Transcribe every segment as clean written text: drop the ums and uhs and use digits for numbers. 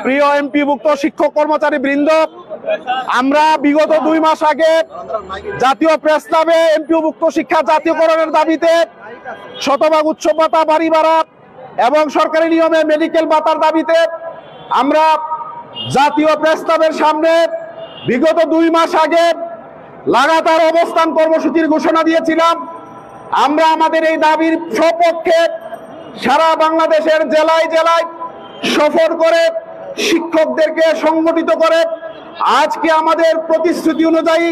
প্রিয় এমপিভুক্ত শিক্ষক কর্মচারী বৃন্দ, আমরা বিগত 2 মাস আগে জাতীয় প্রেস ক্লাবে এমপিভুক্ত শিক্ষা জাতীয়করণের দাবিতে শতভাগ উৎসব ভাতা, বাড়ি ভাড়া এবং সরকারি নিয়মে মেডিকেল ভাতার দাবিতে আমরা জাতীয় প্রেস ক্লাবের সামনে বিগত 2 মাস আগে লাগাতার অবস্থান কর্মসূচির ঘোষণা দিয়েছিলাম। আমরা আমাদের এই দাবির সপক্ষে সারা বাংলাদেশের জেলায় জেলায় সফর করে শিক্ষকদেরকে সংগঠিত করে আজকে আমাদের প্রতিশ্রুতি অনুযায়ী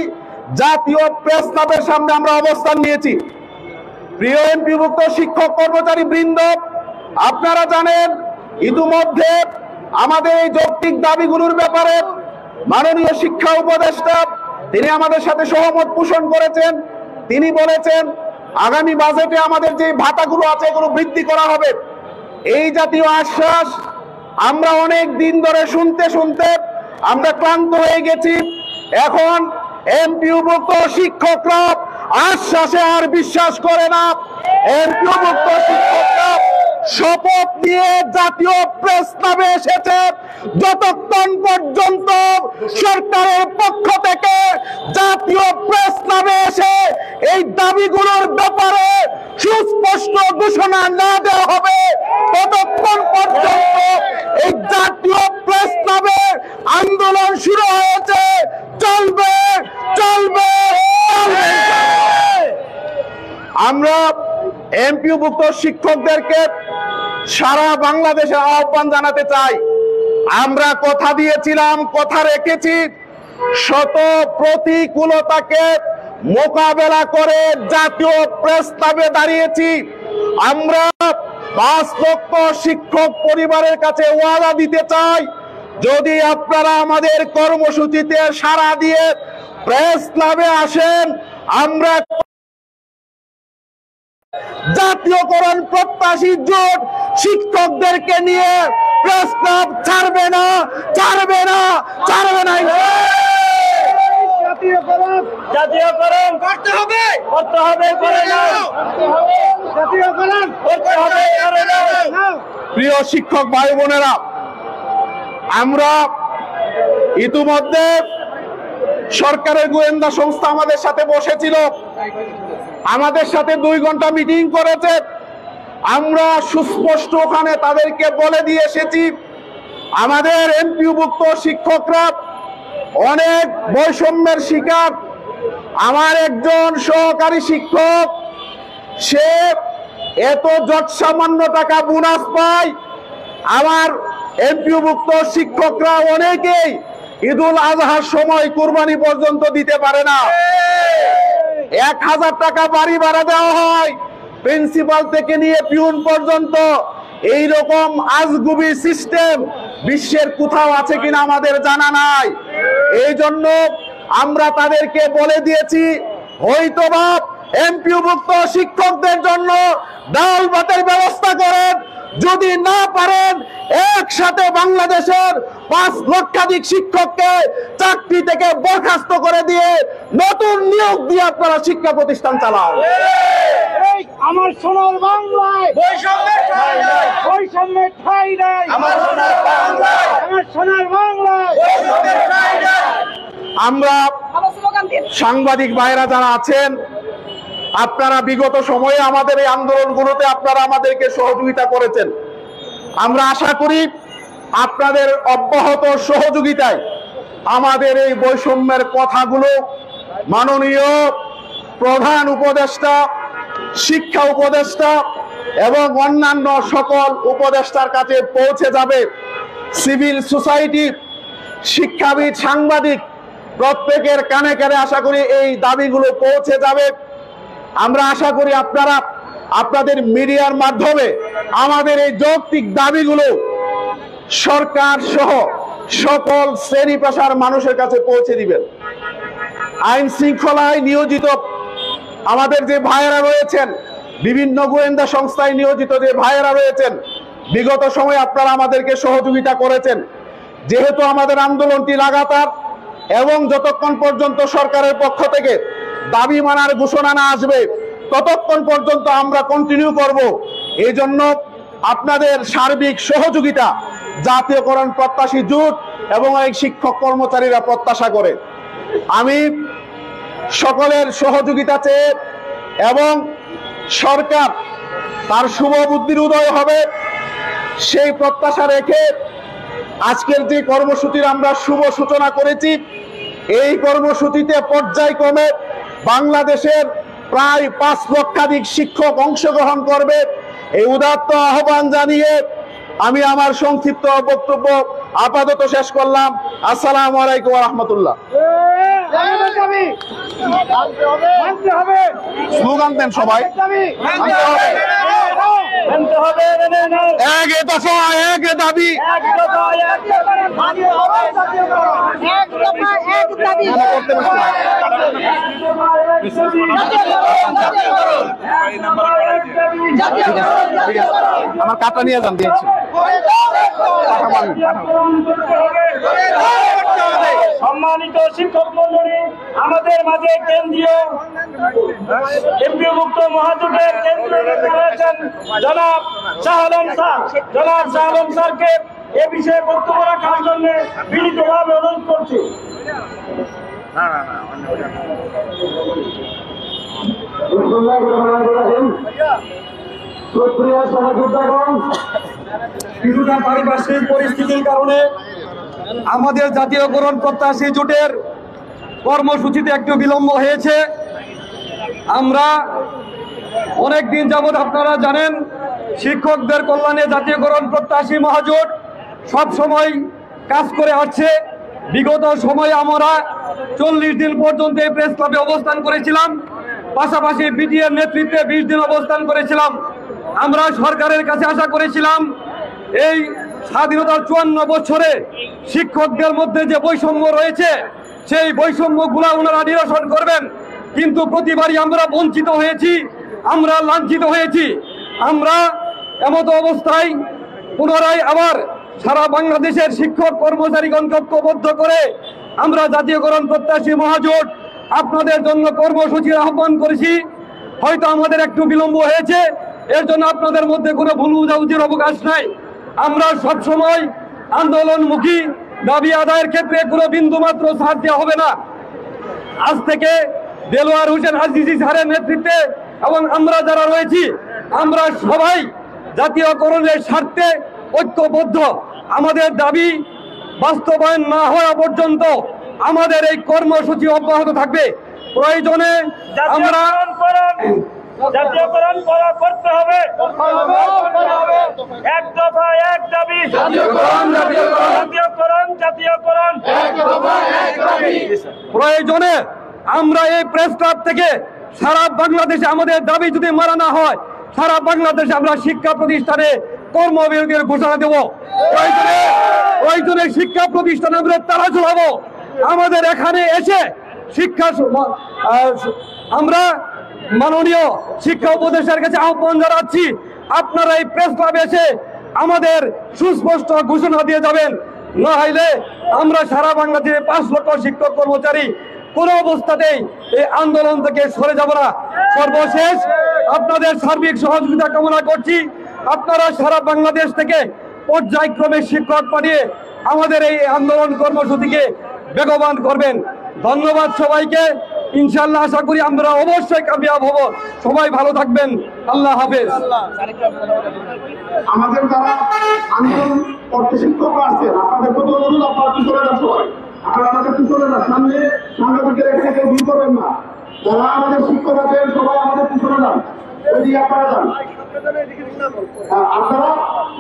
জাতীয় প্রেস ক্লাবের সামনে আমরা অবস্থান নিয়েছি। প্রিয় এমপিভুক্ত শিক্ষক কর্মচারী বৃন্দ, আপনারা জানেন ইতিমধ্যে আমাদের এই যৌক্তিক দাবিগুলোর ব্যাপারে মাননীয় শিক্ষা উপদেষ্টা তিনি আমাদের সাথে সহমত পোষণ করেছেন। তিনি বলেছেন আগামী বাজেটে আমাদের যে ভাতাগুলো আছে এগুলো বৃদ্ধি করা হবে। এই জাতীয় আশ্বাস আমরা অনেক দিন ধরে শুনতে শুনতে আমরা ক্লান্ত হয়ে গেছি। এখন এমপিভুক্ত শিক্ষকরা আশ্বাসে আর বিশ্বাস করে না। এমপিভুক্ত শিক্ষকরা শপথ নিয়ে জাতীয় প্রেস ক্লাবে এসেছে। যতক্ষণ পর্যন্ত সরকারের পক্ষ থেকে জাতীয় প্রেস ক্লাবে এসে এই দাবিগুলোর ব্যাপারে সুস্পষ্ট ঘোষণা না দেওয়া হবে, ততক্ষণ পর্যন্ত এই জাতীয় প্রেস ক্লাবের আন্দোলন শুরু হয়েছে, চলবে চলবে চলবে। আমরা এমপিভুক্ত শিক্ষকদেরকে সারা বাংলাদেশে আহ্বান জানাতে চাই। আমরা কথা দিয়েছিলাম, কথা রেখেছি। শত প্রতিকূলতাকে মোকাবেলা করে জাতীয় প্রেস ক্লাবে দাঁড়িয়েছি। আমরা 5 লক্ষ শিক্ষক পরিবারের কাছে ওয়াদা দিতে চাই, যদি আপনারা আমাদের কর্মসূচিতে সাড়া দিয়ে প্রেস ক্লাবে আসেন, আমরা জাতীয়করণ প্রত্যাশী জোট শিক্ষকদেরকে নিয়ে প্রেস ক্লাব ছাড়বে না, ছাড়বে না, ছাড়বে না। জাতীয়করণ করতে হবে, করতে হবে, করে নাও। জাতীয়করণ করতে হবে, করে নাও। প্রিয় শিক্ষক ভাই বোনেরা, আমরা ইতিমধ্যে সরকারের গোয়েন্দা সংস্থা আমাদের সাথে বসেছিল, আমাদের সাথে 2 ঘন্টা মিটিং করেছে। আমরা সুস্পষ্ট ওখানে তাদেরকে বলে দিয়ে এসেছি আমাদের এমপিভুক্ত শিক্ষকরা অনেক বৈষম্যের শিকার। আমার একজন সহকারী শিক্ষক, সে এত যৎসামান্য টাকা বোনাস পায়। আমার এমপিভুক্ত শিক্ষকরা অনেকেই ঈদুল আজহার সময় কুরবানি পর্যন্ত দিতে পারে না। 1000 টাকা বাড়ি ভাড়া দেওয়া হয়, প্রিন্সিপাল থেকে নিয়ে পিউন পর্যন্ত। এই রকম আজগুবি সিস্টেম বিশ্বের কোথাও আছে কিনা আমাদের জানা নাই। এই জন্য আমরা তাদেরকে বলে দিয়েছি, হয়তোবা এমপিভুক্ত শিক্ষকদের জন্য ডাল ভাতের ব্যবস্থা করেন, যদি না পারেন একসাথে বাংলাদেশের 5 লক্ষাধিক শিক্ষককে চাকরি থেকে বরখাস্ত করে দিয়ে নতুন নিয়োগ দিয়ে আপনারা শিক্ষা প্রতিষ্ঠান চালান। আমার সোনার বাংলায় বৈষম্যের ঠাঁই নাই, বৈষম্যের ঠাঁই নাই। আমার সোনার বাংলায়, আমার সোনার বাংলায় বৈষম্যের ঠাঁই নাই। আমরা সাংবাদিক ভাইরা যারা আছেন, আপনারা বিগত সময়ে আমাদের এই আন্দোলনগুলোতে আপনারা আমাদেরকে সহযোগিতা করেছেন। আমরা আশা করি আপনাদের অব্যাহত সহযোগিতায় আমাদের এই বৈষম্যের কথাগুলো মাননীয় প্রধান উপদেষ্টা, শিক্ষা উপদেষ্টা এবং অন্যান্য সকল উপদেষ্টার কাছে পৌঁছে যাবে। সিভিল সোসাইটি, শিক্ষাবিদ, সাংবাদিক প্রত্যেকের কানে কানে আশা করি এই দাবিগুলো পৌঁছে যাবে। আমরা আশা করি আপনারা আপনাদের মিডিয়ার মাধ্যমে আমাদের এই যৌক্তিক দাবিগুলো সরকার সহ সকল শ্রেণী পেশার মানুষের কাছে পৌঁছে দিবেন। আইন শৃঙ্খলায় নিয়োজিত আমাদের যে ভাইয়েরা রয়েছেন, বিভিন্ন গোয়েন্দা সংস্থায় নিয়োজিত যে ভাইয়েরা রয়েছেন, বিগত সময়ে আপনারা আমাদেরকে সহযোগিতা করেছেন। যেহেতু আমাদের আন্দোলনটি লাগাতার এবং যতক্ষণ পর্যন্ত সরকারের পক্ষ থেকে দাবি মানার ঘোষণা না আসবে ততক্ষণ পর্যন্ত আমরা কন্টিনিউ করব। এই জন্য আপনাদের সার্বিক সহযোগিতা জাতীয়করণ প্রত্যাশী জোট এবং এই শিক্ষক কর্মচারীরা প্রত্যাশা করে। আমি সকলের সহযোগিতা চেয়ে এবং সরকার তার শুভ বুদ্ধির উদয় হবে সেই প্রত্যাশা রেখে আজকের যে কর্মসূচির আমরা শুভ সূচনা করেছি, এই কর্মসূচিতে পর্যায়ক্রমে বাংলাদেশের প্রায় 5 লক্ষাধিক শিক্ষক অংশগ্রহণ করবে। এই উদাত্ত আহ্বান জানিয়ে আমি আমার সংক্ষিপ্ত বক্তব্য আপাতত শেষ করলাম। আসসালামু আলাইকুম ওয়া রাহমাতুল্লাহ। স্লোগান দেন সবাই। এক দফা এক দাবি, আমার কাটা নিয়ে যান দিয়েছি। সম্মানিত শিক্ষক মন্ডলী, আমাদের মাঝে কেন্দ্রীয় এমপিওভুক্ত মহাজোটের কেন্দ্রীয় নেতা রয়েছেন জনাব শাহ আলম স্যার। জনাব শাহ আলম স্যারকে এ বিষয়ে বক্তব্য রাখার জন্য বিনীতভাবে অনুরোধ করছি। কিছুটা পারিপার্শ্বিক পরিস্থিতির কারণে আমাদের জাতীয়করণ প্রত্যাশী জোটের কর্মসূচিতে একটু বিলম্ব হয়েছে। আমরা অনেকদিন যাবৎ, আপনারা জানেন, শিক্ষকদের কল্যাণে জাতীয়করণ প্রত্যাশী মহাজোট সব সময় কাজ করে আসছে। বিগত সময়ে আমরা 40 দিন পর্যন্ত এই প্রেস ক্লাবে অবস্থান করেছিলাম, পাশাপাশি বিটিআর নেতৃত্বে 20 দিন অবস্থান করেছিলাম। আমরা সরকারের কাছে আশা করেছিলাম এই স্বাধীনতার 54 বছরে শিক্ষকদের মধ্যে যে বৈষম্য রয়েছে সেই বৈষম্যগুলো ওনারা নিরসন করবেন, কিন্তু প্রতিবারই আমরা বঞ্চিত হয়েছি, আমরা লাঞ্ছিত হয়েছি। আমরা এমত অবস্থায় পুনরায় আবার সারা বাংলাদেশের শিক্ষক কর্মচারীগণকে ঐক্যবদ্ধ করে আমরা জাতীয়করণ প্রত্যাশী মহাজোট আপনাদের জন্য কর্মসূচির আহ্বান করেছি। হয়তো আমাদের একটু বিলম্ব হয়েছে, এর জন্য আপনাদের মধ্যে কোনো ভুল বুঝাবুঝির অবকাশ নাই। আমরা সবসময় আন্দোলনমুখী, দাবি আদায়ের ক্ষেত্রে কোনো বিন্দু মাত্র ছাড় দেওয়া হবে না। আজ থেকে দেলোয়ার হোসেন আজিজি স্যারের নেতৃত্বে এবং আমরা যারা রয়েছি, আমরা সবাই জাতীয়করণের স্বার্থে ঐক্যবদ্ধ। আমাদের দাবি বাস্তবায়ন না হওয়া পর্যন্ত আমাদের এই কর্মসূচি অব্যাহত থাকবে। প্রয়োজনে আমরা জাতীয়করণ করতে হবে। এক দফা এক দাবি, জাতীয়করণ। প্রয়োজনে আমরা এই প্রেস ক্লাব থেকে সারা বাংলাদেশে আমাদের দাবি যদি মানা না হয়, সারা বাংলাদেশে আমরা শিক্ষা প্রতিষ্ঠানে কর্মবিরতির ঘোষণা দেব। প্রয়োজনে শিক্ষা প্রতিষ্ঠানে আমরা তালা ঝোলাবো। আমাদের এখানে এসে শিক্ষা আমরা মাননীয় শিক্ষা উপদেষ্টার কাছে আহ্বান জানাচ্ছি, আপনারা এই প্রেস ক্লাবে এসে আমাদের সুস্পষ্ট ঘোষণা দিয়ে যাবেন। না হইলে আমরা সারা বাংলাদেশে 5 লক্ষ শিক্ষক কর্মচারী কোনো অবস্থাতেই এই আন্দোলন থেকে সরে যাব না। সর্বশেষ আপনাদের সার্বিক সহযোগিতা কামনা করছি। আপনারা সারা বাংলাদেশ থেকে পর্যায়ক্রমে শিক্ষক পাঠিয়ে আমাদের এই আন্দোলন কর্মসূচিকে বেগবান করবেন। ধন্যবাদ সবাইকে। ইনশাআল্লাহ আশা করি আমরা অবশ্যই কামিয়াব হব। সবাই ভালো থাকবেন। আল্লাহ হাফেজ। আমাদের যারা আন্দোলন করতে শিক্ষক আসছেন, আপনাদের প্রতি অনুরোধ, আপনারা পিছনে যান সবাই। আপনারা আমাদের পিছনে যান, সামনে সাংবাদিকের এখানে কেউ ভিড় করবেন না। যারা আমাদের শিক্ষক আছেন সবাই আমাদের পিছনে যান, ওইদিকে আপনারা যান। আপনারা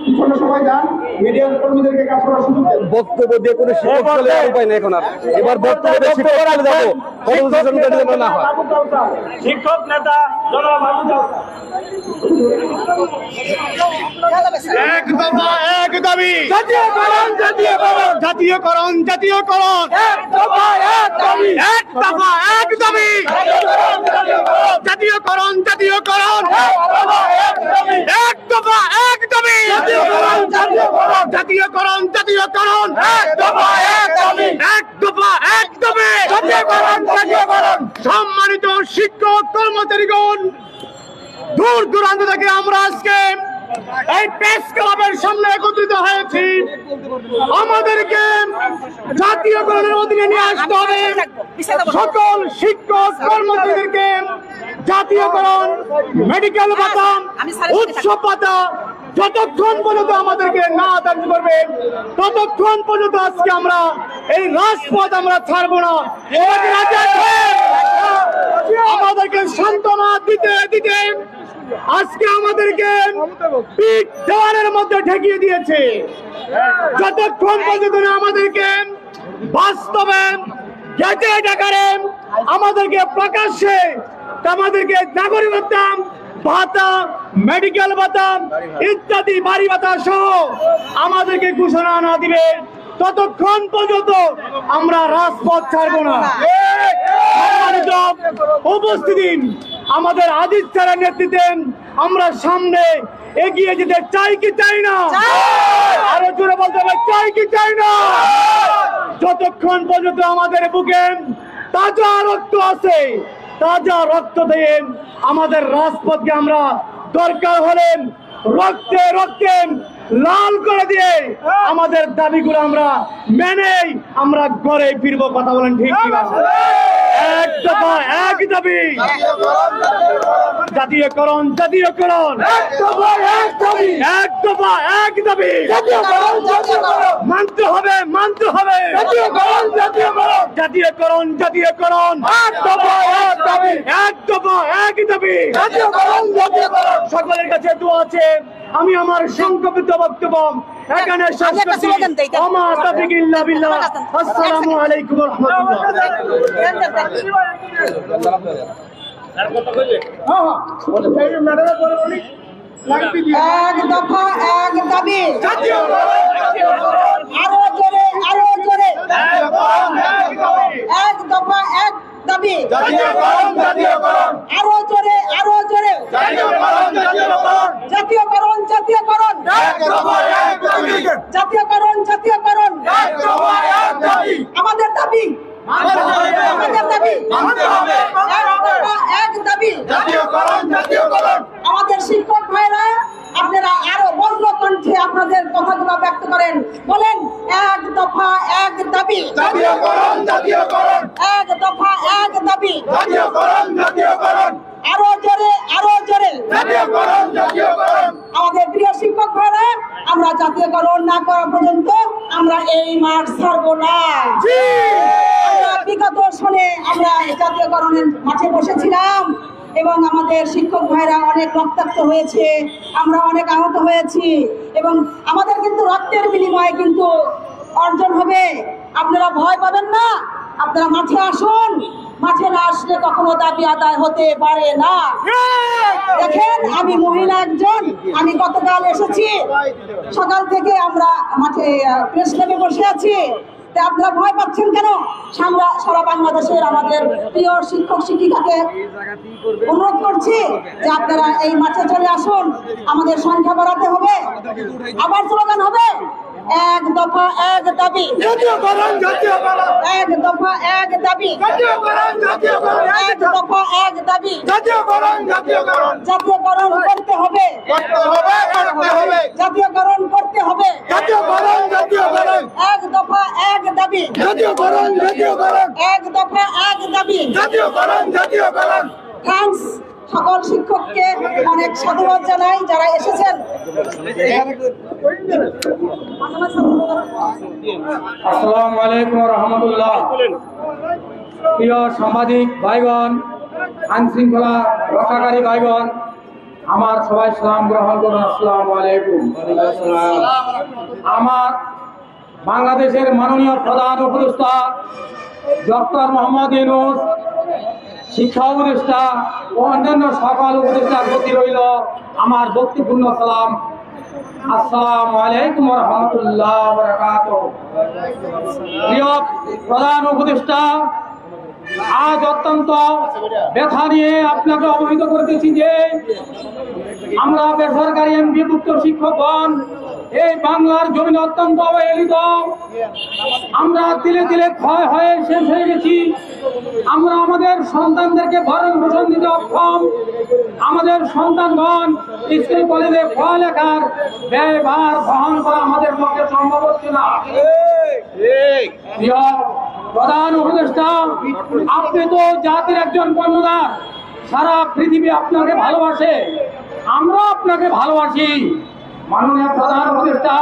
পিছনে সবাই যান, মিডিয়ার কর্মীদেরকে কাজ করার সুযোগ দেন। বক্তব্য দিয়ে কোনো শিক্ষক চলে যাওয়ার উপায় নেই এখন আর। এবার বক্তব্য দিয়ে শিক্ষক চলে যাবো, কর্মসূচি যেন না হয়। শিক্ষক নেতা জনাব আবু জাফর। এক দফা এক দাবি, জাতীয়করণ। জাতীয়করণ। এক দফা এক দাবি, এক দফা এক দাবি, জাতীয়করণ। এক দফা এক দাবি, এক দফা এক দাবি, জাতীয়করণ। জাতীয়করণ। এক দফা এক দাবি, এক দফা এক দাবি, জাতীয়করণ। সম্মানিত শিক্ষক কর্মচারীগণ, দূর দূরান্ত থেকে আমরা আজকে এই প্রেস ক্লাবের সামনে একত্রিত হয়েছি। আমাদেরকে জাতীয়করণের অধীনে নিয়ে আসতে হবে। সকল শিক্ষক কর্মচারীদেরকে জাতীয়করণ, মেডিকেল ভাতা, উৎসব ভাতা যতক্ষণ পর্যন্ত আমাদেরকে না দাবি করবে ততক্ষণ পর্যন্ত আজকে আমরা এই রাজপথ আমরা ছাড়বো না। আমাদেরকে সান্ত্বনা দিতে দিতে আজকে আমাদেরকে পিঠ দেওয়ালের মধ্যে ঠেকিয়ে দিয়েছে। যতক্ষণ পর্যন্ত না আমাদেরকে বাস্তবে গেটে ডাকারে আমাদেরকে প্রকাশ্যে আমাদেরকে নাগরিকত্ব ভাতা, মেডিকেল ভাতা ইত্যাদি বাড়ি ভাতা সহ আমাদেরকে ঘোষণা না দিবে ততক্ষণ পর্যন্ত আমরা রাজপথ ছাড়বো না। উপস্থিতি আমাদের আদিত স্যারের নেতৃত্বে আমরা সামনে এগিয়ে যেতে চাই কি চাই না? আরো জোরে বলতে হবে, চাই কি চাই না? যতক্ষণ পর্যন্ত আমাদের বুকে তাজা রক্ত আছে, তাজা রক্ত দিয়ে আমাদের রাজপথকে আমরা দরকার হলেন রক্তে রক্তে লাল করে দিয়ে আমাদের দাবিগুলো আমরা মেনেই আমরা ঘরে ফিরবো। কথা বলেন ঠিক কিনা? এক দফা এক দাবি, জাতীয়করণ জাতীয়করণ, এক দফা এক দাবি, মানতে হবে মানতে হবে, জাতীয়করণ জাতীয়করণ, এক দফা এক দাবি, এক দফা এক দাবি। সকলের কাছে দোয়া আছে। আমি আমার সংক্ষিপ্ত বক্তব্য এখানে শেষ করছি। আমার তাওফীক ইল্লা বিল্লাহ। আসসালামু আলাইকুম ওয়া রাহমাতুল্লাহ। এক দফা এক দাবি, আরো জোরে আরো জোরে, এক দফা এক দাবি, আরো জোরে আরো জোরে, জাতীয়করণ জাতীয়করণ, জাতীয়করণ জাতীয়করণ, আমাদের দাবি আমাদের দাবি, এক দফা এক দাবি। আমাদের শিক্ষক ভাইরা আপনারা আরো বজ্র কণ্ঠে আপনাদের কথাগুলো ব্যক্ত করেন, বলেন এক দফা এক দাবি, এক দফা এক দাবি, আরো জোরে আরো জোরে। আমাদের প্রিয় শিক্ষক ভাইরা, আমরা জাতীয়করণ না করা পর্যন্ত আমরা এই মাঠ ছাড়বো না। আমরা বিগত সনে আমরা জাতীয়করণের মাঠে বসেছিলাম এবং আমাদের শিক্ষক ভাইরা অনেক রক্তাক্ত হয়েছে, আমরা অনেক আহত হয়েছি এবং আমাদের কিন্তু রক্তের বিনিময়ে কিন্তু অর্জন হবে। আপনারা ভয় পাবেন না, আপনারা মাঠে আসুন। মাঠে না আসলে কখনো দাবি আদায় হতে পারে না। দেখেন, আমি মহিলা একজন, আমি গতকাল এসেছি, সকাল থেকে আমরা মাঠে প্রেস ক্লাবে বসে আছি। আপনারা ভয় পাচ্ছেন কেন? সারা বাংলাদেশের আমাদের প্রিয় শিক্ষক শিক্ষিকাকে অনুরোধ করছি যে আপনারা এই মাঠে চলে আসুন। আমাদের সংখ্যা বাড়াতে হবে, আবার স্লোগান হবে এক দফা এক দাবি, এক দফা এক দাবি, এক দফা এক দাবি। জাতীয়করণ করতে হবে, জাতীয়করণ করতে হবে, এক দফা এক দাবি, এক দফা এক দাবি। থ্যাঙ্কস সকল শিক্ষককে অনেক সাধুবাদ জানাই যারা এসেছেন। আসসালামু আলাইকুম ওয়া রাহমাতুল্লাহ। প্রিয় সাংবাদিক ভাইগণ, আইন শৃঙ্খলা রক্ষাকারী ভাইগণ, আমার সবাই সালাম গ্রহণ করুন। আসসালামু আলাইকুম। আমার বাংলাদেশের মাননীয় প্রধান উপদেষ্টা ডক্টর মোহাম্মদ ইউনূস, শিক্ষা উপদেষ্টা ও অন্যান্য সকল উপদেষ্টার প্রতি রইল আমার ভক্তিপূর্ণ সালাম। আসসালামু আলাইকুম ওয়া রাহমাতুল্লাহি ওয়া বারাকাতুহু। প্রিয় প্রধান উপদেষ্টা, আজ অত্যন্ত ব্যথা নিয়ে আপনাকে অবহিত করতেছি যে আমরা বেসরকারি এমপিভুক্ত শিক্ষকগণ এই বাংলার জমিনে অত্যন্ত অবহেলিত, আমরা তিলে তিলে ক্ষয় হয়ে শেষ হয়ে গেছি। আমরা আমাদের সন্তানদেরকে ভরণ পোষণ দিতে অক্ষম। আমাদের সন্তানগণ স্কুল কলেজে পড়ালেখার ব্যয়ভার বহন করা আমাদের পক্ষে সম্ভব হচ্ছে না। প্রিয় প্রধান উপদেষ্টা, আপনি তো জাতির একজন কর্ণধার। সারা পৃথিবী আপনাকে ভালোবাসে, আমরা আপনাকে ভালোবাসি। মাননীয় প্রধান উপদেষ্টা,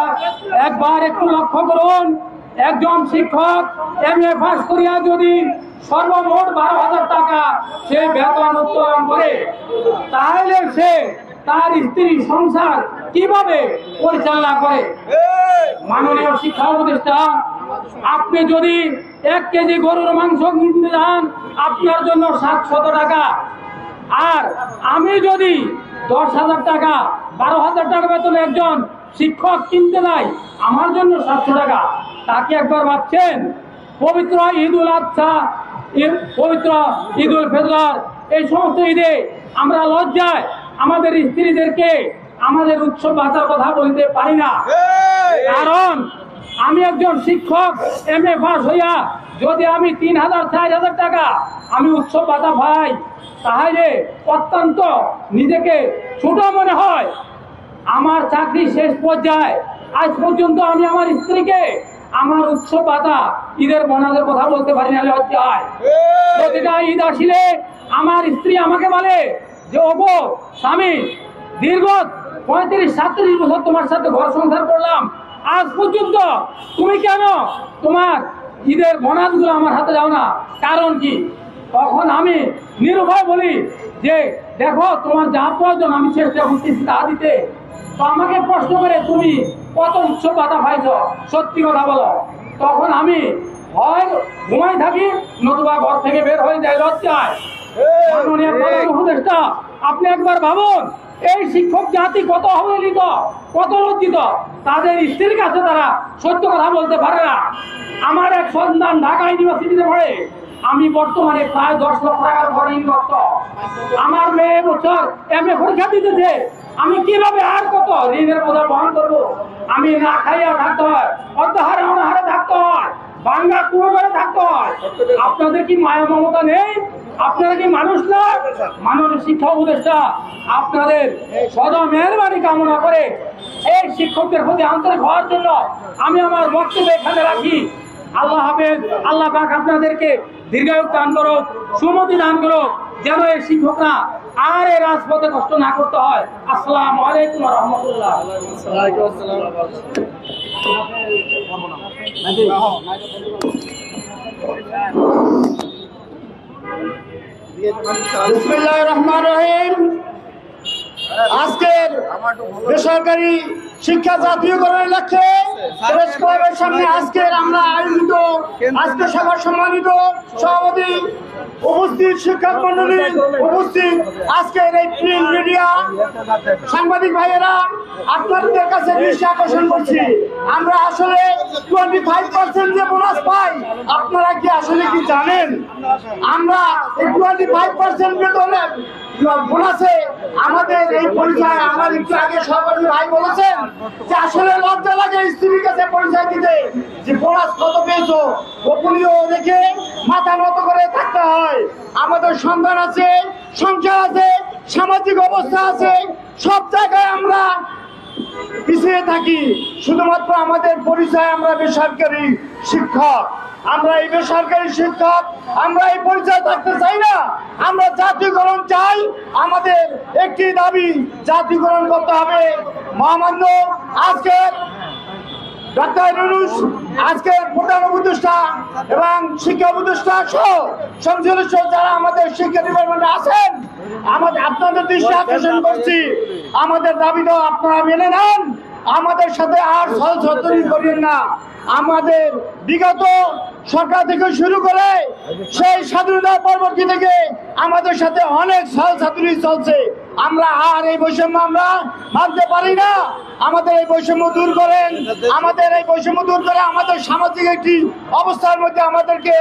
একবার একটু লক্ষ্য করুন, একজন শিক্ষক MA পাস করিয়া যদি সর্বমোট 12,000 টাকা সে বেতন উত্তোলন করে, তাহলে সে তার স্ত্রী সংসার কিভাবে পরিচালনা করে? মাননীয় শিক্ষা উপদেষ্টা, আপনি যদি 1 কেজি গরুর মাংস কিনতে যান, আপনার জন্য 700 টাকা। আর আমি যদি 10,000 টাকা 12,000 টাকা বেতনে একজন শিক্ষক কিনতে যাই, আমার জন্য 700 টাকা। তাকে একবার ভাবছেন? পবিত্র ঈদুল আজহা, পবিত্র ঈদুল ফিতর, এই সমস্ত ঈদে আমরা লজ্জায় আমাদের স্ত্রীদেরকে আমাদের উৎসব ভাতার কথা বলতে পারি না। কারণ আমি একজন শিক্ষক MA পাস হইয়া যদি আমি 3,000 4,000 টাকা আমি উৎসব ভাতা পাই, তাহলে অত্যন্ত নিজেকে ছোট মনে হয়। আমার চাকরি শেষ পর্যায়ে আজ পর্যন্ত আমি আমার স্ত্রীকে আমার উৎসব ভাতা ঈদের বোনাসের কথা বলতে পারি না, লজ্জা হয়। প্রতিটা ঈদ আসিলে আমার স্ত্রী আমাকে বলে যে, ওগো স্বামী, দীর্ঘ 35-37 বছর তোমার সাথে ঘর সংসার করলাম, আজ পর্যন্ত তুমি কেন তোমার ঈদের বোনাসগুলো আমার হাতে দাও না? কারণ কি? তখন আমি নিরুপায় বলি যে, দেখো, তোমার যা প্রয়োজন আমি চেষ্টা করতেছি তা দিতে। তো আমাকে প্রশ্ন করে, তুমি কত উৎসব ভাতা পাইছ, সত্যি কথা বলো। তখন আমি হয় ঘুমাই থাকি, নতুবা ঘর থেকে বের হয়ে যায় লজ্জায়। মাননীয় প্রধান উপদেষ্টা, আপনি একবার ভাবুন, এই শিক্ষক জাতি কত অবহেলিত, কত লজ্জিত। তাদের স্ত্রীর কাছে তারা সত্য কথা বলতে পারে না। আমার এক সন্তান ঢাকা ইউনিভার্সিটিতে পড়ে, আমি বর্তমানে প্রায় 10 লক্ষ টাকার ঘরে ইনভেস্ট। আমার মেয়ে বছর MA পরীক্ষা দিতেছে, আমি কিভাবে আর কত ঋণের বোঝা বহন করবো? আমি না খাইয়া থাকতে হয়, অর্ধহারে অনাহারে থাকতে হয়, বাংলা কুয়ো করে থাকতে হয়। আপনাদের কি মায়া মমতা নেই? আপনারা কি মানুষ না? মাননীয় শিক্ষা উপদেষ্টা, আপনাদের সদা মেহরবানি কামনা করে এই শিক্ষকদের প্রতি আন্তরিক হওয়ার জন্য আমি আমার বক্তব্য এখানে রাখি। আল্লাহ হাফেজ। আল্লাহ পাক আপনাদেরকে দীর্ঘায়ু দান করুক, সুমতি দান করুক, যেন এই শিক্ষকরা আর এই রাজপথে কষ্ট না করতে হয়। আসসালামু আলাইকুম ওয়া রাহমাতুল্লাহ। বিসমিল্লাহির রহমানির রহিম। আজকের বেসরকারি শিক্ষা জাতীয়করণের লক্ষ্যে প্রেস ক্লাবের সামনে আজকের আমরা আয়োজিত আজকে সভার সম্মানিত সভাপতি, উপস্থিত শিক্ষক মন্ডলী, উপস্থিত আজকের এই প্রিন্ট মিডিয়া সাংবাদিক ভাইয়েরা, আপনাদের কাছে দৃষ্টি আকর্ষণ করছি। আমরা আসলে 25% যে বোনাস পাই, আপনারা কি আসলে কি জানেন? আমরা এই 25% বেতনের বোনাসে আমাদের এই পরিচয়, আমার একটু আগে সভাপতি ভাই বলেছেন যে আসলে লজ্জা লাগে স্ত্রীর কাছে পরিচয় দিতে যে বোনাস কত পেয়েছো। গোপনীয় রেখে মাথা নত করে থাকতে হয়। আমাদের সন্তান আছে, সংসার আছে, সামাজিক অবস্থা আছে, সব জায়গায় আমরা পিছিয়ে থাকি। শুধুমাত্র আমাদের পরিচয় আমরা বেসরকারি শিক্ষক। আমরা এই বেসরকারি শিক্ষক, আমরা এই পরিচয় থাকতে চাই না। আমরা জাতীয়করণ চাই। আমাদের একটি দাবি, জাতীয়করণ করতে হবে। মহামান্য আজকে ডক্টর ইউনূস, আজকের প্রধান উপদেষ্টা এবং শিক্ষা উপদেষ্টা সহ সংশ্লিষ্ট যারা আমাদের শিক্ষা ডিপার্টমেন্টে আছেন, আমাদের আপনাদের দৃষ্টি আকর্ষণ করছি, আমাদের দাবিটা আপনারা মেনে নেন। আমাদের সাথে আর ছলছাতুরি করেন না। আমাদের বিগত সরকার থেকে শুরু করে সেই স্বাধীনতা পরবর্তী থেকে আমাদের সাথে অনেক ছলছাতুরি চলছে। আমরা আর এই বৈষম্য আমরা মানতে পারি না। আমাদের এই বৈষম্য দূর করেন, আমাদের এই বৈষম্য দূর করে আমাদের সামাজিক একটি অবস্থার মধ্যে আমাদেরকে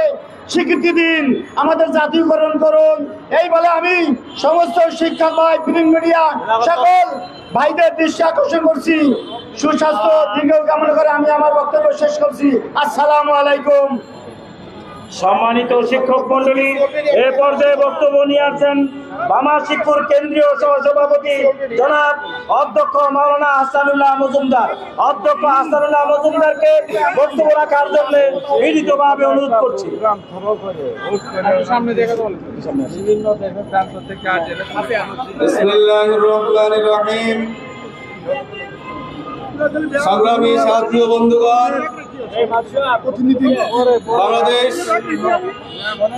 স্বীকৃতি দিন, আমাদের জাতীয়করণ করুন। এই বলে আমি সমস্ত শিক্ষক ভাই, প্রিন্ট মিডিয়া সকল ভাইদের দৃষ্টি আকর্ষণ করছি। সুস্বাস্থ্য দীর্ঘ কামনা করে আমি আমার বক্তব্য শেষ করছি। আসসালামু আলাইকুম। সম্মানিত শিক্ষক মন্ডলী, এ পর্যায়ে বক্তব্য নিয়ে আসছেন বামা শিবপুর কেন্দ্রীয় সভাপতি জনাব অধ্যক্ষ মাওলানা হাসানুল্লাহ মজুমদার। অধ্যক্ষ হাসানুল্লাহ মজুমদারকে বক্তব্য রাখার জন্য বিনীতভাবে অনুরোধ করছি। বিসমিল্লাহির রহমানির রহিম। সংগ্রামী সাথী ও বন্ধুগণ, বাংলাদেশ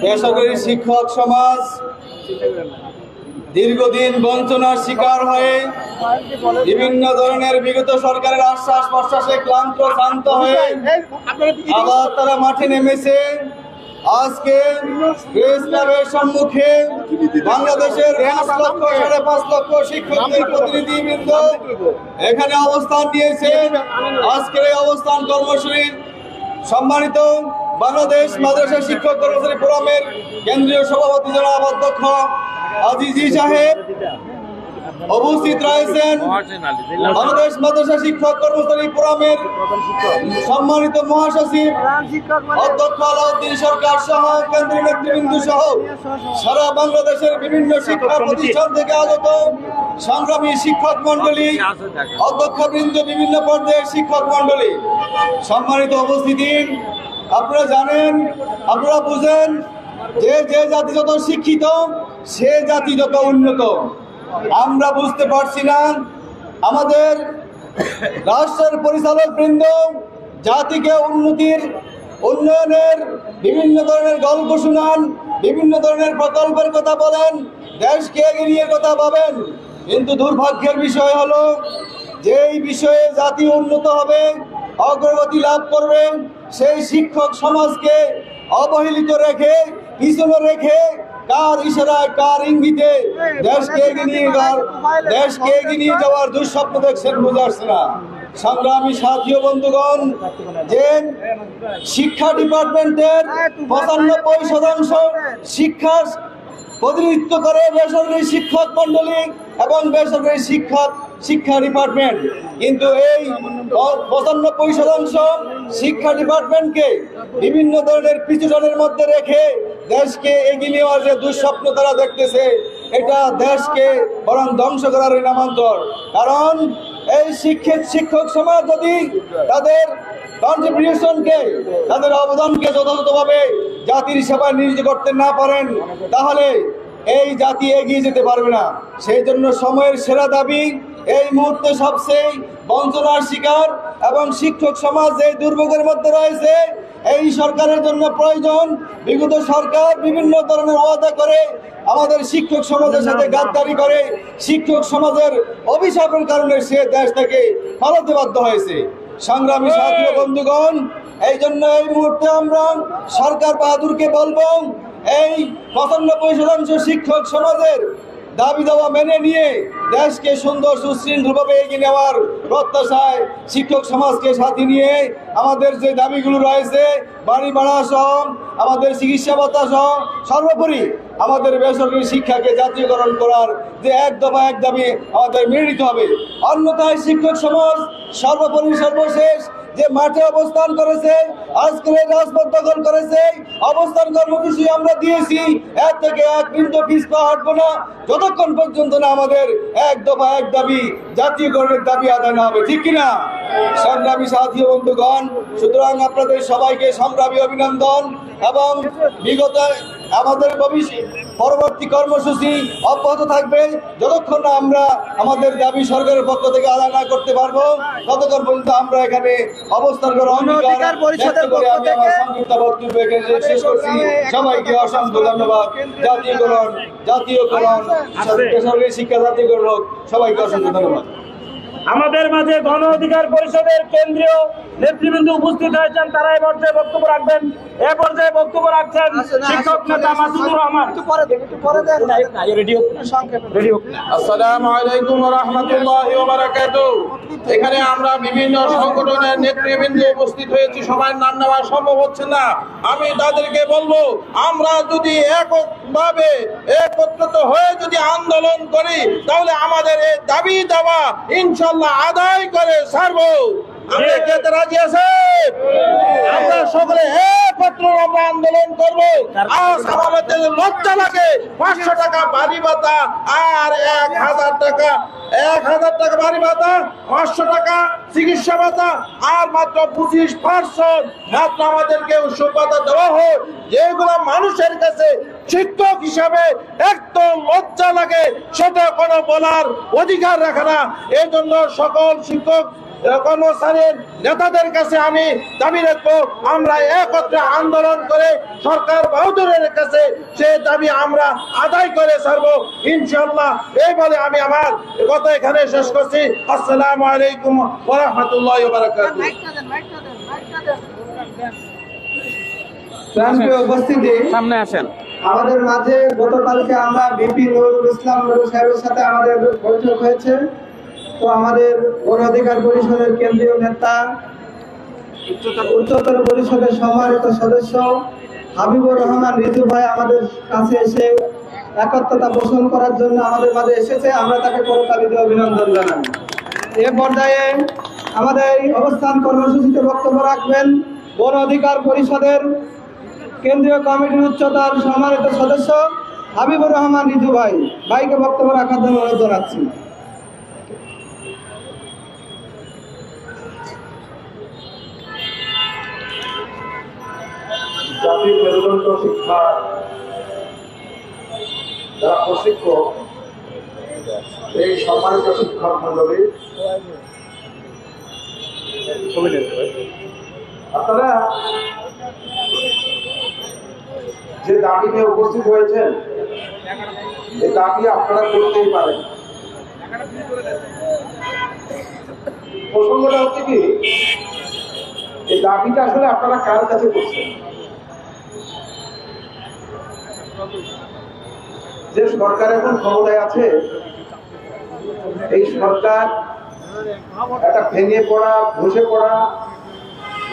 বেসরকারি শিক্ষক সমাজ দীর্ঘদিন বঞ্চনার শিকার হয়ে বিভিন্ন ধরনের বিগত সরকারের আশ্বাস প্রশ্বাসে ক্লান্ত শান্ত হয়ে আবার তারা মাঠে নেমেছে। আজকে প্রেস ক্লাবের সম্মুখে বাংলাদেশের 5 লক্ষ শিক্ষকদের প্রতিনিধিবৃন্দ এখানে অবস্থান নিয়েছে। আজকের এই অবস্থান কর্মসূচি সম্মানিত বাংলাদেশ মাদ্রাসা শিক্ষক কর্মচারী ফোরামের কেন্দ্রীয় সভাপতি জনাব অধ্যক্ষ আজিজি সাহেব উপস্থিত রয়েছেন। বাংলাদেশ মাদ্রাসা শিক্ষক কর্মচারী ফোরামের সম্মানিত মহাসচিব অধ্যক্ষ আলাউদ্দিন সরকার সহ কেন্দ্রীয় নেতৃবৃন্দ সহ সারা বাংলাদেশের বিভিন্ন শিক্ষা প্রতিষ্ঠান থেকে আগত সংগ্রামী শিক্ষক মন্ডলী, অধ্যক্ষবৃন্দ, বিভিন্ন পর্যায়ের শিক্ষক মন্ডলী, সম্মানিত উপস্থিতি। আপনারা জানেন, আপনারা বুঝেন যে জাতি যত শিক্ষিত সে জাতি যত উন্নত। আমরা বুঝতে পারছি না আমাদের রাষ্ট্রের পরিচালক বৃন্দ জাতিকে উন্নয়নের বিভিন্ন ধরনের গল্প শুনান, বিভিন্ন ধরনের প্রকল্পের কথা বলেন, দেশকে এগিয়ে নিয়ে কথা ভাবেন, কিন্তু দুর্ভাগ্যের বিষয় হলো যে এই বিষয়ে জাতি উন্নত হবে, অগ্রগতি লাভ করবে, সেই শিক্ষক সমাজকে অবহেলিত রেখে, পিছনে রেখে, কার ইশারায় কার ইঙ্গিতে দেশকে এগিয়ে নিয়ে যাওয়ার দুঃস্বপ্ন দেখছেন, বুঝে আসছে না। সংগ্রামী সাথী ও বন্ধুগণ, যে শিক্ষা ডিপার্টমেন্টের 95% শিক্ষা প্রতিনিধিত্ব করে বেসরকারি শিক্ষক মন্ডলী এবং বেসরকারি শিক্ষা ডিপার্টমেন্ট, কিন্তু এই 95% শিক্ষা ডিপার্টমেন্টকে বিভিন্ন ধরনের পিছুটানের মধ্যে রেখে দেশকে এগিয়ে নেওয়ার যে দুঃস্বপ্ন তারা দেখতেছে, এটা দেশকে বরং ধ্বংস করার নামান্তর। কারণ এই শিক্ষক সমাজ যদি তাদের কন্ট্রিবিউশনকে, তাদের অবদানকে যথাযথভাবে জাতির সেবায় নিয়োজিত করতে না পারেন, তাহলে এই জাতি এগিয়ে যেতে পারবে না। সেই জন্য সময়ের সেরা দাবি, এই মুহূর্তে সবচেয়ে বঞ্চনার শিকার এবং শিক্ষক সমাজ এই দুর্ভোগের মধ্যে রয়েছে, এই সরকারের জন্য প্রয়োজন বিগত সরকার বিভিন্ন ধরনের ওয়াদা করে আমাদের শিক্ষক সমাজের সাথে গাদ্দারি করে শিক্ষক সমাজের অভিশাপের কারণে সে দেশ থেকে পালাতে বাধ্য হয়েছে। সংগ্রামী সাথী ও বন্ধুগণ, এই জন্য এই মুহূর্তে আমরা সরকার বাহাদুরকে বলবো, এই 95% শিক্ষক সমাজের দাবি দাওয়া মেনে নিয়ে দেশকে সুন্দর সুশৃঙ্খলভাবে এগিয়ে নেওয়ার প্রত্যাশায় শিক্ষক সমাজকে সাথে নিয়ে আমাদের যে দাবিগুলো রয়েছে, বাড়ি ভাড়া সহ, আমাদের চিকিৎসা ভাতা সহ, সর্বোপরি আমাদের বেসরকারি শিক্ষাকে জাতীয়করণ করার যে এক দফা এক দাবি আমাদের মেনে নিতে হবে। অন্যথায় শিক্ষক সমাজ সর্বোপরি সর্বশেষ যে মাঠে অবস্থান করেছে, আজকের রাজপথ দখল করেছে, অবস্থান কর্মসূচি আমরা দিয়েছি, এর থেকে এক বিন্দু পিছপা হটবো না যতক্ষণ পর্যন্ত না আমাদের এক দফা এক দাবি জাতীয়করণের দাবি আদায় না হবে, ঠিক কিনা? সংগ্রামী সাথী বন্ধুগণ, সুতরাং আপনাদের সবাইকে সংগ্রামী অভিনন্দন এবং বিগত আমাদের পরবর্তী কর্মসূচি অব্যাহত থাকবে যতক্ষণ না আমরা আমাদের দাবি সরকারের পক্ষ থেকে আদায় না করতে পারবো, ততক্ষণ পর্যন্ত আমরা এখানে অবস্থান করে অঙ্গীকার পরিষদের পক্ষ থেকে আমার সংক্ষিপ্ত বক্তব্য এখানে শেষ করছি। সবাইকে অসংখ্য ধন্যবাদ। জাতীয়করণ বেসরকারি শিক্ষা জাতীয়করণ হোক, সবাইকে অসংখ্য ধন্যবাদ। আমাদের মাঝে গণ অধিকার পরিষদের কেন্দ্রীয় নেতৃবৃন্দ উপস্থিত হয়েছেন, তারা এই পর্যায়ে বক্তব্য রাখবেন। এ পর্যায়ে বক্তব্য রাখছেন শিক্ষক নেতা মাসুদুর রহমান। আসসালামু আলাইকুম ওয়া রাহমাতুল্লাহি ওয়া বারাকাতুহু। এখানে আমরা বিভিন্ন সংগঠনের নেতৃবৃন্দ উপস্থিত হয়েছি, সবার নাম নেওয়া সম্ভব হচ্ছে না। আমি তাদেরকে বলবো, আমরা যদি এককভাবে একত্রিত হয়ে যদি আন্দোলন করি, তাহলে আমাদের এই দাবি দাওয়া ইনশাআল্লাহ আদায় করে ছাড়বো। আমরা যেতে রাজি আছি? আমরা সকলে একত্র আমরা আন্দোলন করবো। আজ আমাদের লজ্জা লাগে 500 টাকা বাড়ি ভাতা আর 1000 টাকা বাড়ি ভাতা, 500 টাকা চিকিৎসা ভাতা আর মাত্র 25% মাত্র আমাদেরকে উৎসব ভাতা দেওয়া হয়, যেগুলো মানুষের কাছে শিক্ষক হিসাবে একদম লজ্জা লাগে, সেটা কোনো বলার অধিকার রাখে না। এই জন্য সকল শিক্ষক কর্মচারীর নেতাদের কাছে আমি দাবি রাখবো, আমরা একত্রে আন্দোলন করে সরকার বাহাদুরের কাছে সে দাবি আমরা আদায় করে ছাড়বো ইনশাআল্লাহ। এই বলে আমি আমার কথা এখানে শেষ করছি। আসসালামু আলাইকুম ওয়া রাহমাতুল্লাহি ওয়া বারাকাতুহু। প্রাণপ্রিয় উপস্থিতি, সামনে আসেন। আমাদের মাঝে গতকালকে আমরা বিপি নুরুল ইসলাম নুরু সাহেবের সাথে আমাদের বৈঠক হয়েছে। তো আমাদের গণ অধিকার পরিষদের কেন্দ্রীয় নেতা, উচ্চতর পরিষদের সম্মানিত সদস্য হাবিবুর রহমান রিজু ভাই আমাদের কাছে এসে একত্রতা পোষণ করার জন্য আমাদের মাঝে এসেছে। আমরা তাকে করতালি দিয়ে অভিনন্দন জানাই। এ পর্যায়ে আমাদের এই অবস্থান কর্মসূচিতে বক্তব্য রাখবেন গণ অধিকার পরিষদের কেন্দ্রীয় কমিটির উচ্চতর সম্মানিত সদস্য হাবিবুর রহমান রিজু ভাই। ভাইকে বক্তব্য রাখার জন্য অনুরোধ জানাচ্ছি। জাতির মেরুদণ্ড শিক্ষা যারা প্রশিক্ষক, এই সম্মানিত শিক্ষক মন্ডলী, আপনারা যে দাবি নিয়ে উপস্থিত হয়েছেন, এই দাবি আপনারা করতেই পারেন। প্রসঙ্গটা হচ্ছে কি, এই দাবিটা আসলে আপনারা কার কাছে করছেন? যে সরকার এখন ক্ষমতায় আছে, এই সরকার একটা ভেঙে পড়া, ধসে পড়া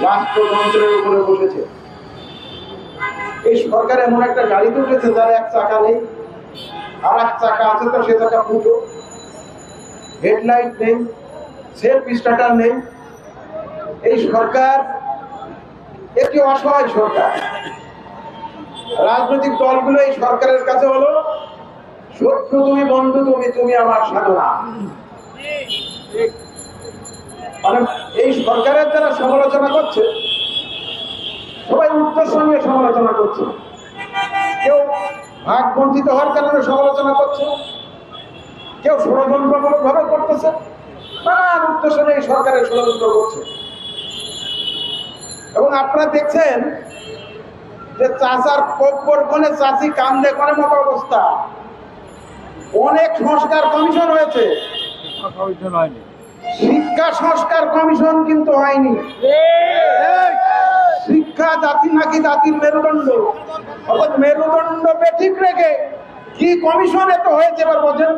রাষ্ট্রযন্ত্রের উপরে বসেছে। এই সরকার এমন একটা গাড়িতে উঠেছে যার এক চাকা নেই, আর এক চাকা আছে তো সে চাকা ফুটো, হেডলাইট নেই, সেলফ স্টার্টার নেই। এই সরকার একটি অসহায় সরকার। রাজনৈতিক দলগুলো এই সরকারের কাছে হলো শত্রু তুমি, বন্ধু তুমি, তুমি আমার সাধনা। মানে এই সরকারের যারা সমালোচনা করছে, সবাই উদ্দেশ্য নিয়ে সমালোচনা করছে। কেউ ভাগ বঞ্চিত হওয়ার কারণে সমালোচনা করছে, কেউ ষড়যন্ত্রমূলক ভাবে করতেছে, নানান উদ্দেশ্য নিয়ে সরকারের ষড়যন্ত্র করছে। এবং আপনারা দেখছেন যে চাচার কব্বর কোণে চাচি কান্দে কোণে মতো অবস্থা। অনেক সংস্কার কমিশন হয়েছে, শিক্ষা সংস্কার কমিশন কিন্তু হয়নি। শিক্ষা জাতি নাকি জাতির মেরুদণ্ড, অর্থাৎ মেরুদণ্ড বেঠিক রেখে কি কমিশন এত হয়েছে এবার বোঝেন।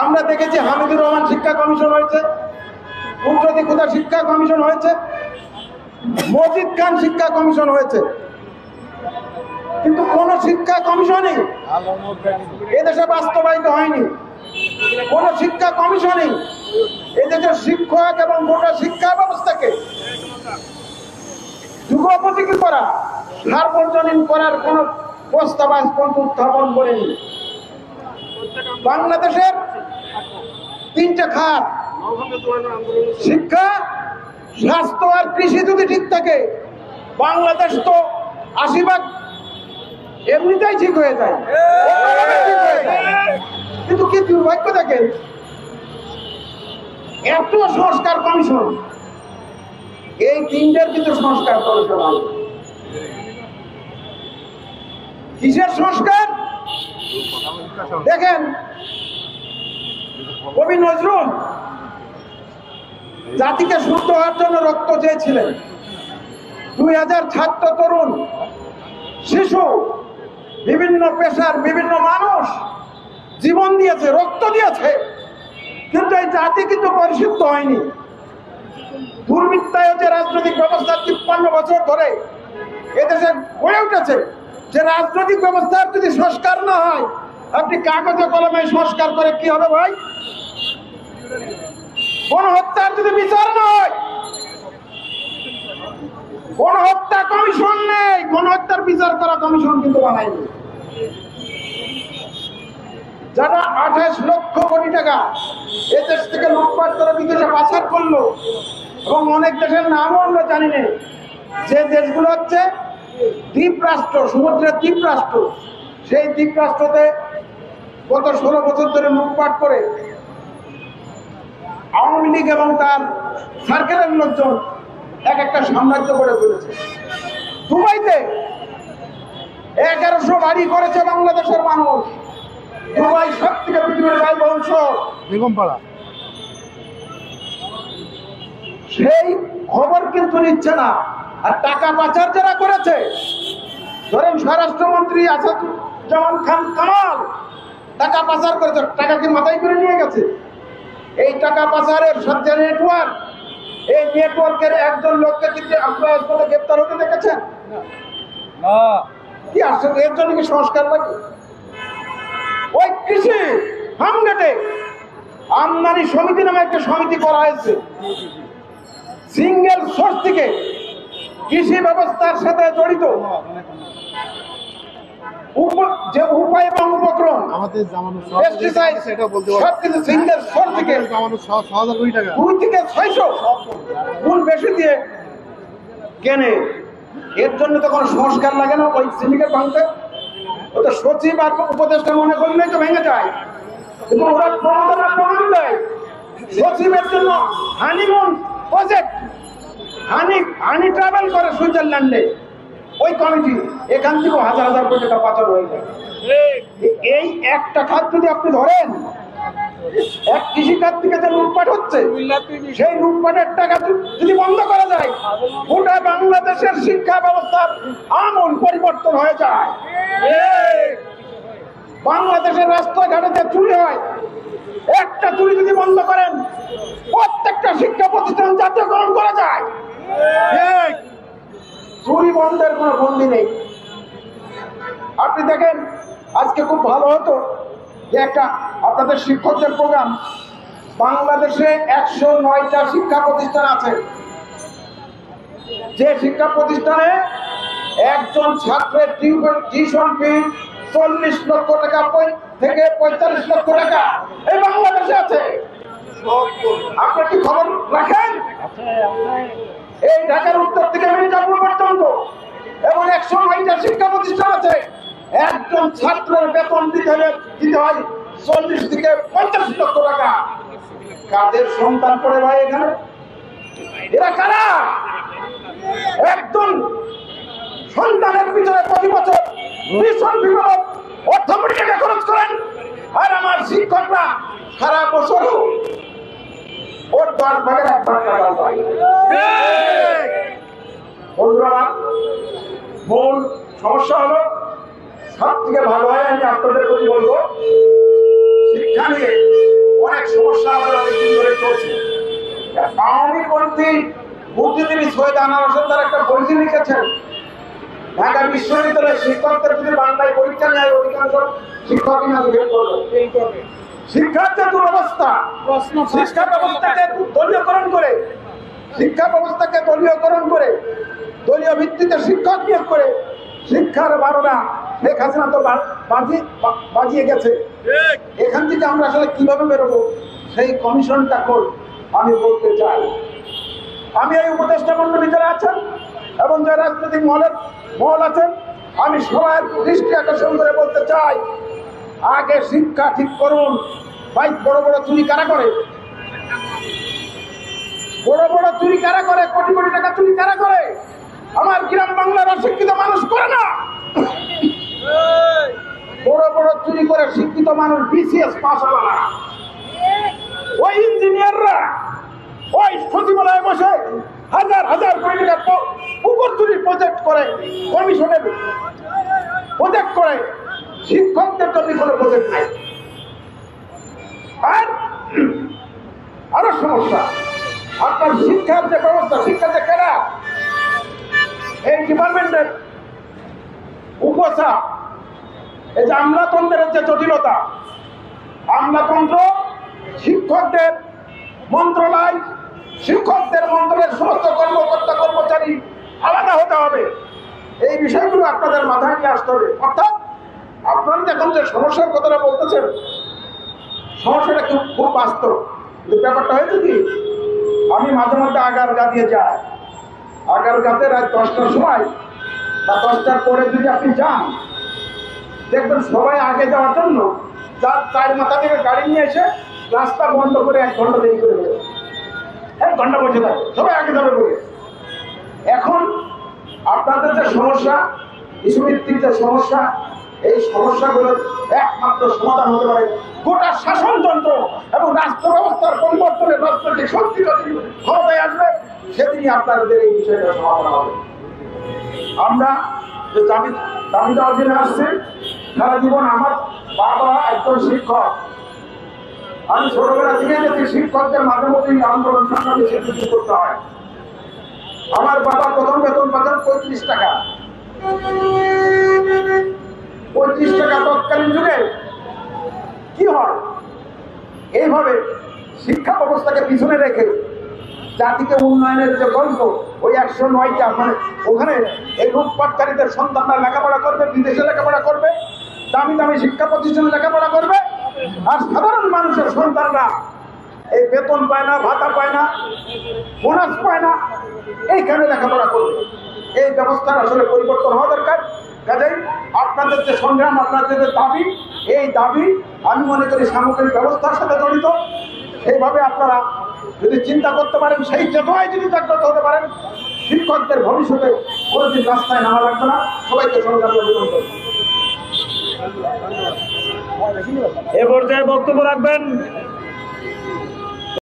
আমরা দেখেছি হামিদুর রহমান শিক্ষা কমিশন হয়েছে, কুদরতি খুদা শিক্ষা কমিশন হয়েছে, মজিদ খান শিক্ষা কমিশন হয়েছে, কিন্তু কোন শিক্ষা কমিশনই এদেশে বাস্তবায়িত হয়নি। কোন শিক্ষা কমিশনই এদেশের শিক্ষক এবং গোটা শিক্ষা ব্যবস্থাকে যুগোপযোগী করা, সার্বজনীন করার কোন প্রস্তাব আজ পর্যন্ত উত্থাপন করেনি। বাংলাদেশের 3টে খাত, শিক্ষা, স্বাস্থ্য আর কৃষি যদি ঠিক থাকে, বাংলাদেশ তো 80% এমনিতেই ঠিক হয়ে যায়। কিন্তু কি দুর্ভাগ্য দেখেন, এত সংস্কার কমিশন, এই 3টের কিন্তু সংস্কার কমিশন হয়। কিসের সংস্কার? দেখেন, কবি নজরুল জাতিকে শুদ্ধ হওয়ার জন্য রক্ত চেয়েছিলেন। 2000 ছাত্র, তরুণ, শিশু, বিভিন্ন পেশার বিভিন্ন মানুষ জীবন দিয়েছে, রক্ত দিয়েছে, কিন্তু এই জাতি কিন্তু পরিশুদ্ধ হয়নি। দুর্বৃত্তায় যে রাজনৈতিক ব্যবস্থা 53 বছর ধরে এদেশে গড়ে উঠেছে, যে রাজনৈতিক ব্যবস্থার যদি সংস্কার না হয়, আপনি কাগজে কলমে সংস্কার করে কি হবে ভাই? গণহত্যার যদি বিচার না হয়, গণহত্যা কমিশন নেই, গণহত্যার বিচার করা কমিশন কিন্তু বানায়নি। যারা 28 লক্ষ কোটি টাকা এদেশ থেকে লুটপাট করে বিদেশে পাচার করলো, এবং অনেক দেশের নামও আমরা জানি না, যে দেশগুলো হচ্ছে দ্বীপ রাষ্ট্র, সমুদ্রের দ্বীপ রাষ্ট্র, সেই দ্বীপ রাষ্ট্রতে গত 16 বছর ধরে লুটপাট করে আওয়ামী লীগ এবং তার সার্কেলের লোকজন এক একটা সাম্রাজ্য গড়ে তুলেছে। দুবাইতে 1100 বাড়ি করেছে বাংলাদেশের মানুষ। দুবাই সব থেকে পৃথিবীর ব্যয়বহুল শহর। বেগমপাড়া সেই খবর কিন্তু নিচ্ছে না। আর টাকা পাচার যারা করেছে, ধরেন স্বরাষ্ট্রমন্ত্রী আসাদুজ্জামান খান কামাল টাকা পাচার করেছে, টাকা কি মাথায় করে নিয়ে গেছে? এই টাকা পাচারের সাথে নেটওয়ার্ক, এই নেটওয়ার্কের একজন লোককে কিন্তু আপনারা হাসপাতালে গ্রেপ্তার হতে দেখেছেন? কি আসলে এর জন্য কি সংস্কার লাগে? ওই কৃষি ফার্মগেটে আমদানি সমিতি নামে একটা সমিতি করা হয়েছে, সিঙ্গেল সোর্স থেকে কৃষি ব্যবস্থার সাথে জড়িত যে উপায় এবং উপক্রম, আমাদের জামানো পেস্টিসাইড, সবকিছু সিঙ্গেল সোর্স থেকে 6,000 টাকা 2 থেকে 600 গুণ বেশি দিয়ে কেনে। এর জন্য তো কোনো সংস্কার লাগে না ওই সিন্ডিকেট ভাঙতে। ও তো সচিব আর উপদেষ্টা মনে করলেই তো ভেঙে যায়, কিন্তু ওরা প্রমাণ দেয়। সচিবের জন্য হানিমুন প্রজেক্ট, হানি ট্রাভেল করে সুইজারল্যান্ডে ওই কমিটি, এখান থেকে হাজার হাজার কোটি টাকা পাচার হয়ে যায়। এই একটা খাত যদি আপনি ধরেন, এক কৃষিখাত থেকে যে লুটপাট হচ্ছে, সেই লুটপাটের টাকা যদি বন্ধ করা যায়, গোটা বাংলাদেশের শিক্ষা ব্যবস্থার আমূল পরিবর্তন হয়ে যায়। বাংলাদেশের রাস্তাঘাটে যে চুরি হয়, একটা চুরি যদি বন্ধ করেন, প্রত্যেকটা শিক্ষা প্রতিষ্ঠান জাতীয়করণ করা যায়। চুরি বন্ধের কোনো বন্দি নেই। আপনি দেখেন, আজকে খুব ভালো হতো যে একটা আপনাদের শিক্ষকদের প্রোগ্রাম, বাংলাদেশে 109টা শিক্ষা প্রতিষ্ঠান আছে, যে শিক্ষা প্রতিষ্ঠানে একজন ছাত্রের টিউশন ফি 40 লক্ষ টাকা থেকে 45 লক্ষ টাকা এই বাংলাদেশে আছে। আপনি কি খবর রাখেন? এই ঢাকার উত্তর থেকে মির্জাপুর পর্যন্ত এবং 109টা শিক্ষা প্রতিষ্ঠান আছে। একজন ছাত্রের বেতন দিতে হয় 40 থেকে 50 লক্ষ টাকা। কাদের সন্তান পড়ে ভাই এখানে? এরা কারা? একজন সন্তানের পিছনে প্রতি বছর 20 অর্থ কোটি টাকা খরচ করেন, আর আমার শিক্ষকরা সারা বছর ওর 10 ভাগের 1 ভাগ টাকা পায়। বন্ধুরা, মূল সমস্যা হলো, সব থেকে ভালো হয় আমি আপনাদের প্রতি বলবো, শিক্ষা নিয়ে অনেক সমস্যা আমাদের অনেকদিন ধরে চলছে। আওয়ামী পন্থী বুদ্ধিজীবী সৈয়দ আনোয়ার হোসেন তার একটা বই লিখেছেন, ঢাকা বিশ্ববিদ্যালয়ের শিক্ষকদের যদি বাংলায় পরীক্ষা নেয়, অধিকাংশ শিক্ষকই না বের করবে। শিক্ষার যে দুরবস্থা, শিক্ষা ব্যবস্থাকে দলীয়করণ করে, শিক্ষা ব্যবস্থাকে দলীয়করণ করে, দলীয় ভিত্তিতে শিক্ষক নিয়োগ করে শিক্ষার 12টা শেখ হাসিনা তো বাজিয়ে গেছে। এখান থেকে আমরা আসলে কিভাবে বেরোবো, সেই কমিশনটা কর আমি বলতে চাই। আমি এই উপদেষ্টা মন্ডলী যারা আছেন এবং যারা রাজনৈতিক মহল আছেন, আমি সবার দৃষ্টি আকর্ষণ করে বলতে চাই, আগে শিক্ষা ঠিক করুন। ভাই, বড় বড় চুরি কারা করে? বড় বড় চুরি কারা করে? কোটি কোটি টাকা চুরি কারা করে? আমার গ্রাম বাংলার অশিক্ষিত মানুষ করে না। বড় বড় চুরি করে শিক্ষিত মানুষ, বিসিএস পাস হলো না, ওই ইঞ্জিনিয়াররা ওই সচিবালয়ে বসে হাজার হাজার কোটি টাকা পুকুর চুরি প্রজেক্ট করে, কমিশনের প্রজেক্ট করে, শিক্ষকদের জন্য কোনো প্রজেক্ট নাই। আর আরো সমস্যা, আপনার শিক্ষার যে ব্যবস্থা, শিক্ষার যে কেনা, এই ডিপার্টমেন্টের উপচাপ, এই যে আমলাতন্ত্রের যে জটিলতা, আমলাতন্ত্র শিক্ষকদের মন্ত্রণালয়, শিক্ষকদের মন্ত্রণের সমস্ত কর্মকর্তা কর্মচারী আলাদা হতে হবে। এই বিষয়গুলো আপনাদের মাথায় নিয়ে আসতে হবে। অর্থাৎ আপনারা এখন যে সমস্যার কথাটা বলতেছেন, সমস্যাটা খুব বাস্তব। কিন্তু ব্যাপারটা হয়েছে কি, আমি মাঝে মধ্যে আগারগা দিয়ে যাই। আগারগাতে রাত 10টার সময় বা 10টার পরে যদি আপনি যান, দেখবেন সবাই আগে যাওয়ার জন্য যার 4 মাথা থেকে গাড়ি নিয়ে এসে রাস্তা বন্ধ করে 1 ঘন্টা দেরি করে দেবে। 1 ঘন্টা বসে থাকে, সবাই আগে যাবে বলে। এখন আপনাদের যে সমস্যা, ইস্যুভিত্তিক যে সমস্যা, এই সমস্যাগুলোর একমাত্র সমাধান হতে পারে গোটা শাসনতন্ত্র এবং রাষ্ট্র ব্যবস্থার পরিবর্তনের রাজনৈতিক শক্তি যদি ক্ষমতায় আসবে, সেদিনই আপনাদের এই বিষয়টা সমাধান হবে। আমরা যে দাবি দেওয়ার জন্য আসছি, সারা জীবন আমার বাবা একজন শিক্ষক। আমি ছোটবেলা থেকে দেখি শিক্ষকদের মাঝে মধ্যেই আন্দোলন সংগ্রামে স্বীকৃতি করতে হয়। আমার বাবা প্রথম বেতন পাচ্ছেন 35 টাকা। 35 টাকা তৎকালীন যুগে কি হয়? এইভাবে শিক্ষা ব্যবস্থাকে পিছনে রেখে জাতিকে উন্নয়নের যে গল্প, ওই 109টা মানে ওখানে এই লুটপাটকারীদের সন্তানরা লেখাপড়া করবে, বিদেশে লেখাপড়া করবে, দামি দামি শিক্ষা প্রতিষ্ঠানে লেখাপড়া করবে, আর সাধারণ মানুষের সন্তানরা এই বেতন পায় না, ভাতা পায় না, বোনাস পায় না, এইখানে লেখাপড়া করবে। এই ব্যবস্থার আসলে পরিবর্তন হওয়া দরকার। কাজেই আপনাদের যে সংগ্রাম, আপনাদের যে দাবি, এই দাবি আমি মনে করি সামগ্রিক ব্যবস্থার সাথে জড়িত। সেইভাবে আপনারা যদি চিন্তা করতে পারেন, সেই চেতনায় যদি জাগ্রত হতে পারেন, শিক্ষকদের ভবিষ্যতে কোনোদিন রাস্তায় নামা লাগবে না। সবাইকে সংগ্রাম অভিনন্দন করি। এ পর্যায়ে বক্তব্য রাখবেন